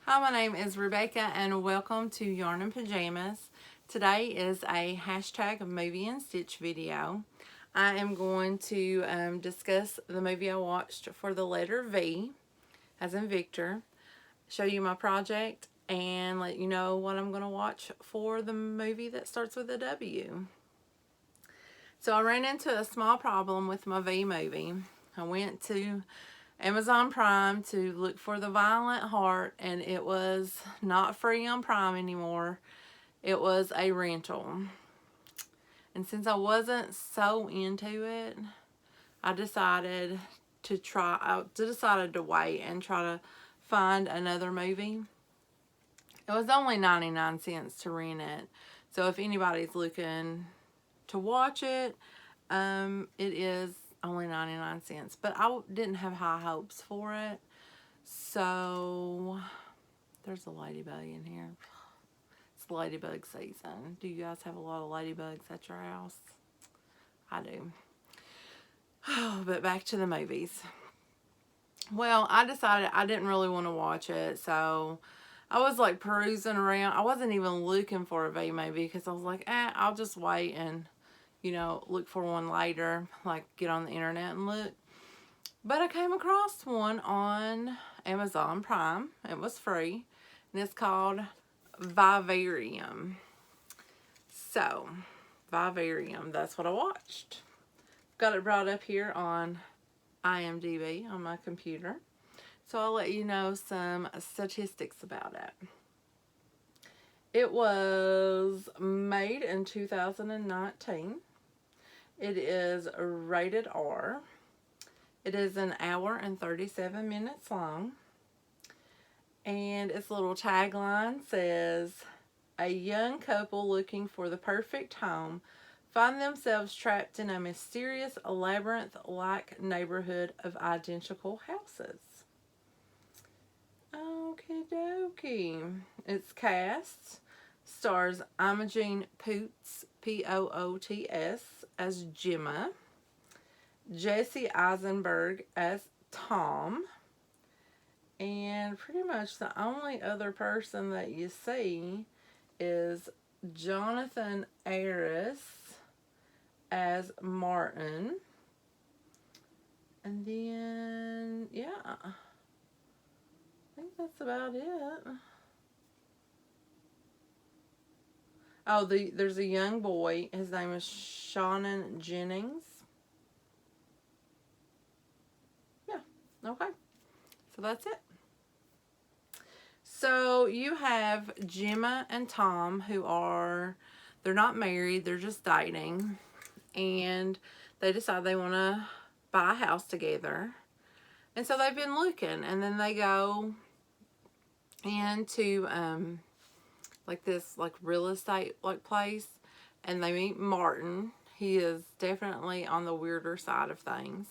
Hi, my name is Rebecca and welcome to Yarn and Pajamas. Today is a hashtag movie and stitch video. I am going to discuss the movie I watched for the letter V, as in Victor, show you my project, and let you know what I'm going to watch for the movie that starts with a W. So I ran into a small problem with my V movie. I went to Amazon Prime to look for The Violent Heart, and it was not free on Prime anymore. It was a rental. And since I wasn't so into it, I decided to wait and try to find another movie. It was only 99 cents to rent it. So if anybody's looking to watch it, it is only 99 cents. But I didn't have high hopes for it. So there's a ladybug in here. It's ladybug season. Do you guys have a lot of ladybugs at your house? I do. But back to the movies. Well, I decided I didn't really want to watch it, so I was like perusing around. I wasn't even looking for a V movie because I was like, I'll just wait and, look for one later, like get on the internet and look. But I came across one on Amazon Prime. It was free, and it's called Vivarium. So, Vivarium, that's what I watched. Got it brought up here on IMDb on my computer. So I'll let you know some statistics about it. It was made in 2019. It is rated R. It is an hour and 37 minutes long. And its little tagline says, a young couple looking for the perfect home find themselves trapped in a mysterious labyrinth-like neighborhood of identical houses. Okie dokie. Its cast stars Imogen Poots, Poots, as Gemma, Jesse Eisenberg as Tom, and pretty much the only other person that you see is Jonathan Aris as Martin. And then, yeah, I think that's about it. Oh, there's a young boy. His name is Shannon Jennings. Yeah, okay. So that's it. So you have Gemma and Tom, they're not married, they're just dating. And they decide they want to buy a house together. And so they've been looking, and then they go into this real estate place, and they meet Martin. He is definitely on the weirder side of things.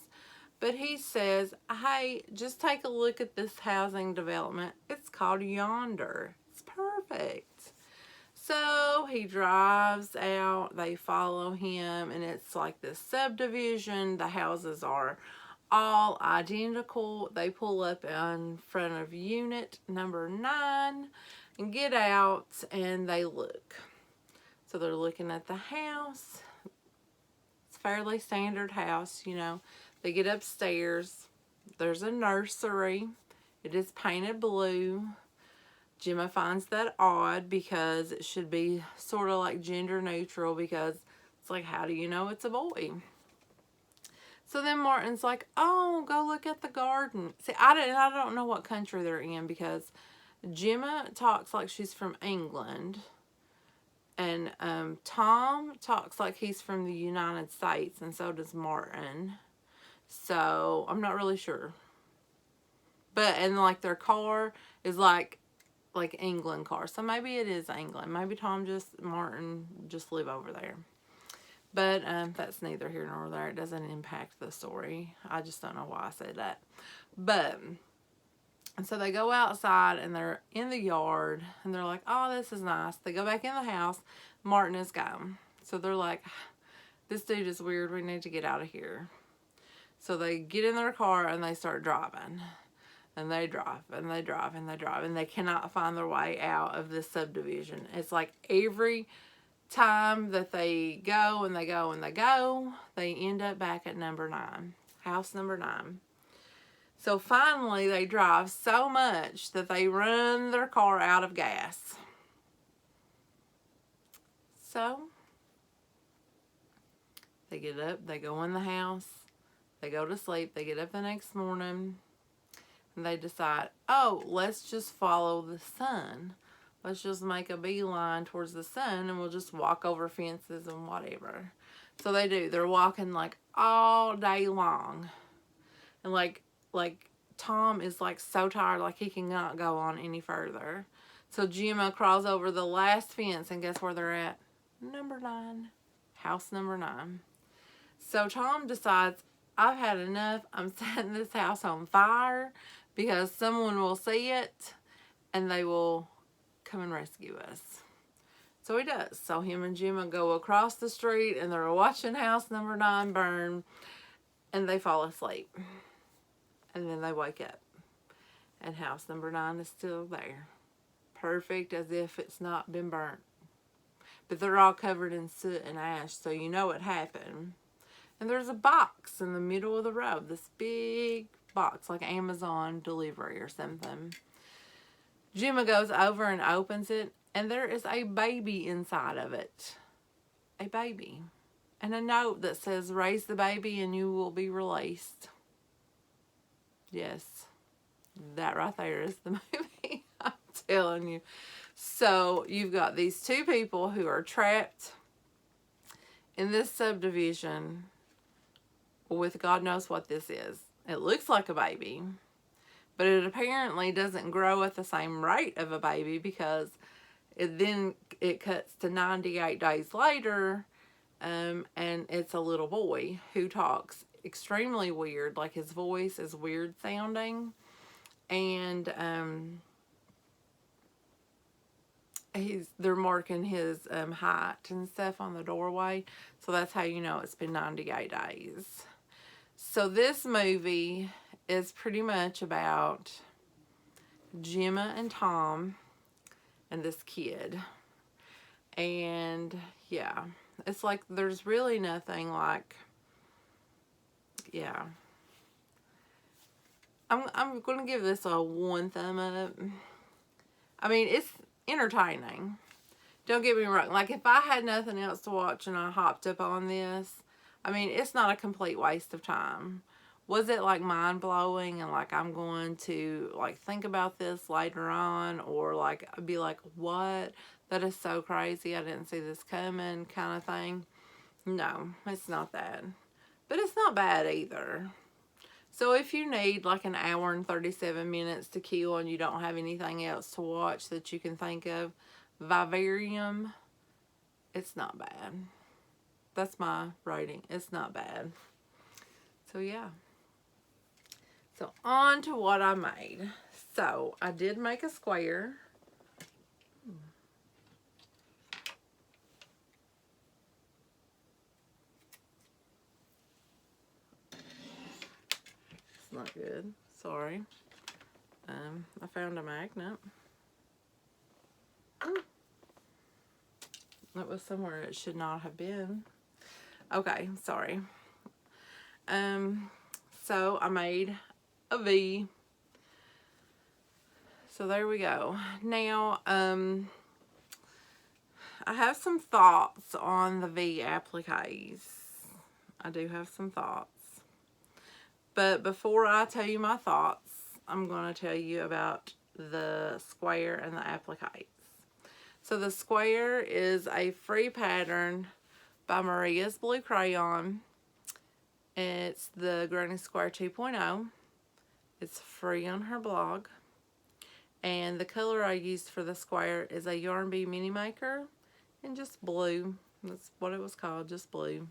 But he says, hey, just take a look at this housing development. It's called Yonder. It's perfect. So he drives out, they follow him, and it's like this subdivision. The houses are all identical. They pull up in front of unit number 9 and get out, and they look. So they're looking at the house. It's a fairly standard house, They get upstairs. There's a nursery. It is painted blue. Gemma finds that odd because it should be sort of like gender neutral, because it's like, how do you know it's a boy? So then Martin's like, oh, go look at the garden. See, I don't know what country they're in, because Gemma talks like she's from England. And Tom talks like he's from the United States, and so does Martin. So I'm not really sure. And like their car is like England car. So maybe it is England. Maybe Martin just live over there. But that's neither here nor there. It doesn't impact the story. I just don't know why I said that. And so they go outside, and they're in the yard, and they're like, oh, this is nice. They go back in the house. Martin is gone. So they're like, this dude is weird. We need to get out of here. So they get in their car, and they start driving. And they drive, and they drive, and they drive, and they cannot find their way out of this subdivision. It's like every time that they go and they go and they go, they end up back at number 9, house number 9. So finally they drive so much that they run their car out of gas. So they get up, they go in the house, they go to sleep, they get up the next morning, and they decide, oh, let's just follow the sun. Let's just make a beeline towards the sun and we'll just walk over fences and whatever. So they do. They're walking like all day long. And like Tom is like so tired, like he cannot go on any further. So Gemma crawls over the last fence, and guess where they're at? Number 9. House number 9. So Tom decides, I've had enough. I'm setting this house on fire because someone will see it and they will come and rescue us. So he does. So him and Gemma go across the street and they're watching house number 9 burn, and they fall asleep. And then they wake up and house number 9 is still there. Perfect as if it's not been burnt. But they're all covered in soot and ash, so you know it happened. And there's a box in the middle of the road, this big box, like Amazon delivery or something. Gemma goes over and opens it, and there is a baby inside of it. A baby. And a note that says, raise the baby and you will be released. Yes, that right there is the movie. I'm telling you. So you've got these 2 people who are trapped in this subdivision with God knows what this is. It looks like a baby, but it apparently doesn't grow at the same rate of a baby, because it cuts to 98 days later, and it's a little boy who talks extremely weird, like his voice is weird sounding, and they're marking his height and stuff on the doorway, so that's how you know it's been 98 days. So this movie is pretty much about Gemma and Tom and this kid, and yeah, it's like there's really nothing like, yeah, I'm going to give this a 1 thumb up. I mean, it's entertaining. Don't get me wrong. Like, if I had nothing else to watch and I hopped up on this, I mean, it's not a complete waste of time. Was it, like, mind-blowing and, like, I'm going to, like, think about this later on, or, like, I'd be like, what? That is so crazy. I didn't see this coming kind of thing. No, it's not that. But it's not bad either. So if you need like an hour and 37 minutes to kill and you don't have anything else to watch that you can think of, Vivarium, it's not bad. That's my rating. It's not bad. So yeah. So on to what I made. So I did make a square. Not good. Sorry. I found a magnet. That was somewhere it should not have been. Okay, sorry. So I made a V. So there we go. Now, I have some thoughts on the V appliques. I do have some thoughts. But before I tell you my thoughts, I'm going to tell you about the square and the appliques. So the square is a free pattern by Maria's Blue Crayon. It's the Granny Square 2.0. It's free on her blog. And the color I used for the square is a Yarn Bee Mini Maker in just blue. That's what it was called, just blue.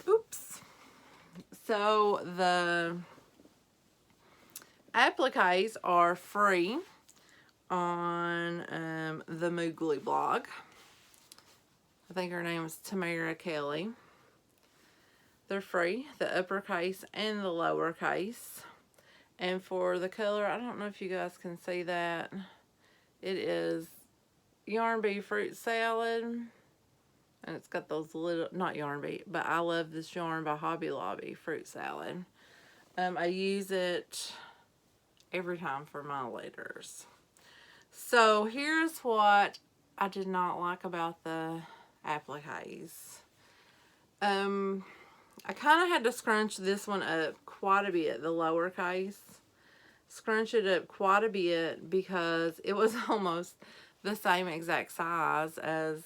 Oops. So the appliques are free on the Moogly blog. I think her name is Tamara Kelly. They're free, the uppercase and the lowercase. And for the color, I don't know if you guys can see that. It is Yarn Bee Fruit Salad. And it's got those little, not Yarn Bee, but I Love This Yarn by Hobby Lobby Fruit Salad. I use it every time for my letters. So here's what I did not like about the appliques. I kind of had to scrunch this one up quite a bit, the lowercase. Scrunch it up quite a bit because it was almost the same exact size as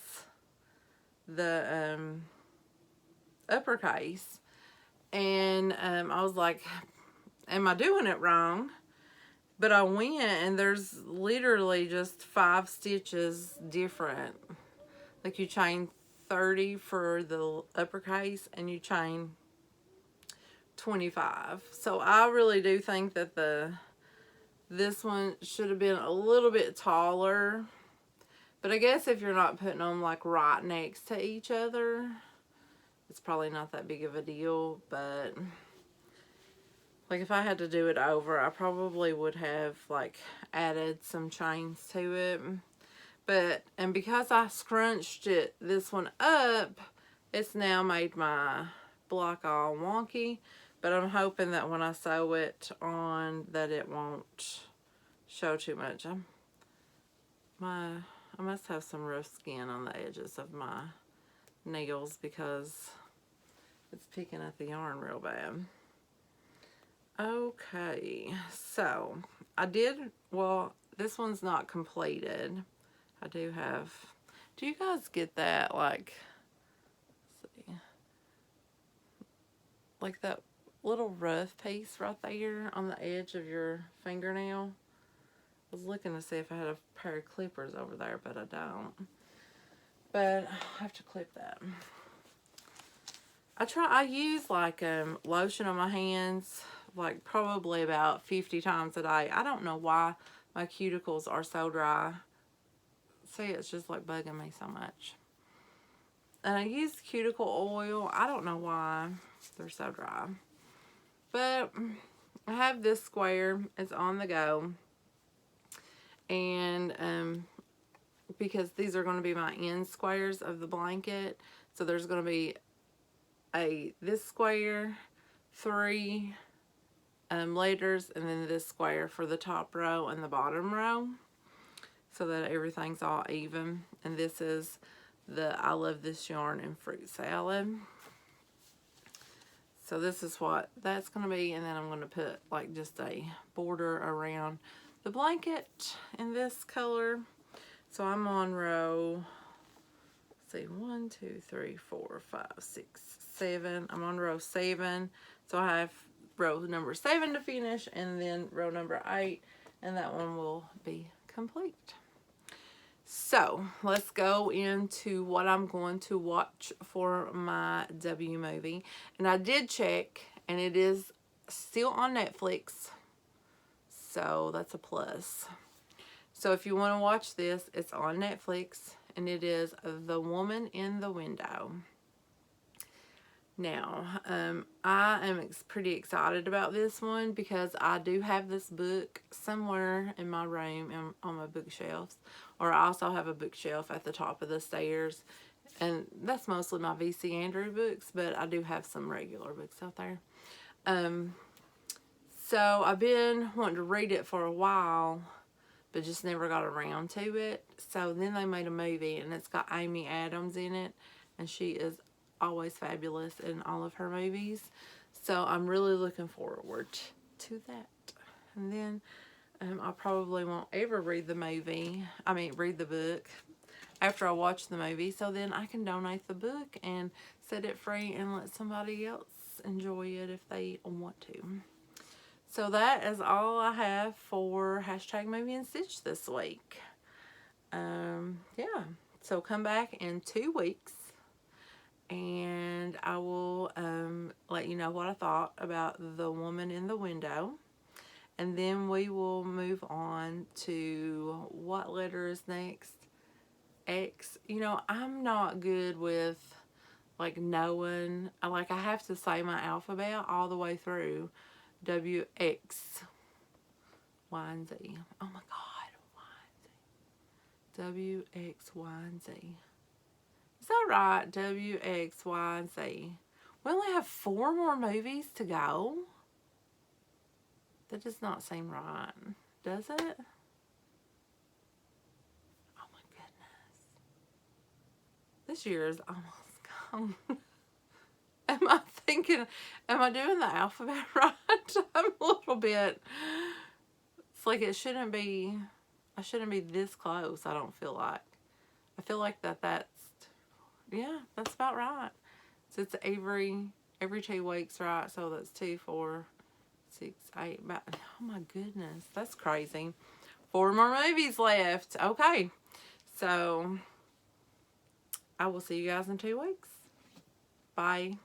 the uppercase. And I was like, am I doing it wrong? But I went, and there's literally just 5 stitches different. Like you chain 30 for the uppercase and you chain 25. So I really do think that this one should have been a little bit taller. But I guess if you're not putting them like right next to each other, it's probably not that big of a deal. But like if I had to do it over, I probably would have like added some chains to it. But, and because I scrunched this one up, it's now made my block all wonky. But I'm hoping that when I sew it on that it won't show too much. I must have some rough skin on the edges of my nails because it's picking at the yarn real bad. Okay, so I did, well, this one's not completed. I do you guys get that, like, let's see, like that little rough piece right there on the edge of your fingernail? I was looking to see if I had a pair of clippers over there, but I don't. But I have to clip that. I use like lotion on my hands, like probably about 50 times a day. I don't know why my cuticles are so dry. See, it's just like bugging me so much. And I use cuticle oil. I don't know why they're so dry. But I have this square. It's on the go. And because these are going to be my end squares of the blanket. So there's going to be this square, 3 letters, and then this square for the top row and the bottom row, so that everything's all even. And this is the I Love This Yarn and Fruit Salad. So this is what that's going to be, and then I'm going to put like just a border around the blanket in this color. So I'm on row, let's see, 1, 2, 3, 4, 5, 6, 7. I'm on row 7. So I have row number 7 to finish, and then row number 8, and that one will be complete. So let's go into what I'm going to watch for my W movie. And I did check, and it is still on Netflix, so that's a plus. So if you want to watch this, it's on Netflix, and it is The Woman in the Window. Now, I am pretty excited about this one because I do have this book somewhere in my room on my bookshelves. Or I also have a bookshelf at the top of the stairs. And that's mostly my V.C. Andrew books, but I do have some regular books out there. So I've been wanting to read it for a while, but just never got around to it. So then they made a movie, and it's got Amy Adams in it, and she is always fabulous in all of her movies. So I'm really looking forward to that. And then I probably won't ever read the book after I watch the movie, so then I can donate the book and set it free and let somebody else enjoy it if they want to. So that is all I have for hashtag Movie and Stitch this week. Yeah, so come back in 2 weeks, and I will let you know what I thought about The Woman in the Window. And then we will move on to what letter is next. X. You know, I'm not good with like knowing. I have to say my alphabet all the way through. W, X, Y, and Z. Oh my God. Y, and Z. W, X, Y, and Z. Is that right? W, X, Y, and Z. We only have 4 more movies to go. That does not seem right, does it? Oh my goodness. This year is almost gone. Am I doing the alphabet right? I'm a little bit, it's like I shouldn't be this close, I don't feel like. I feel like that's, yeah, that's about right. So it's every 2 weeks, right? So that's 2, 4, 6, 8, about, oh my goodness, that's crazy. 4 more movies left. Okay, so I will see you guys in 2 weeks. Bye.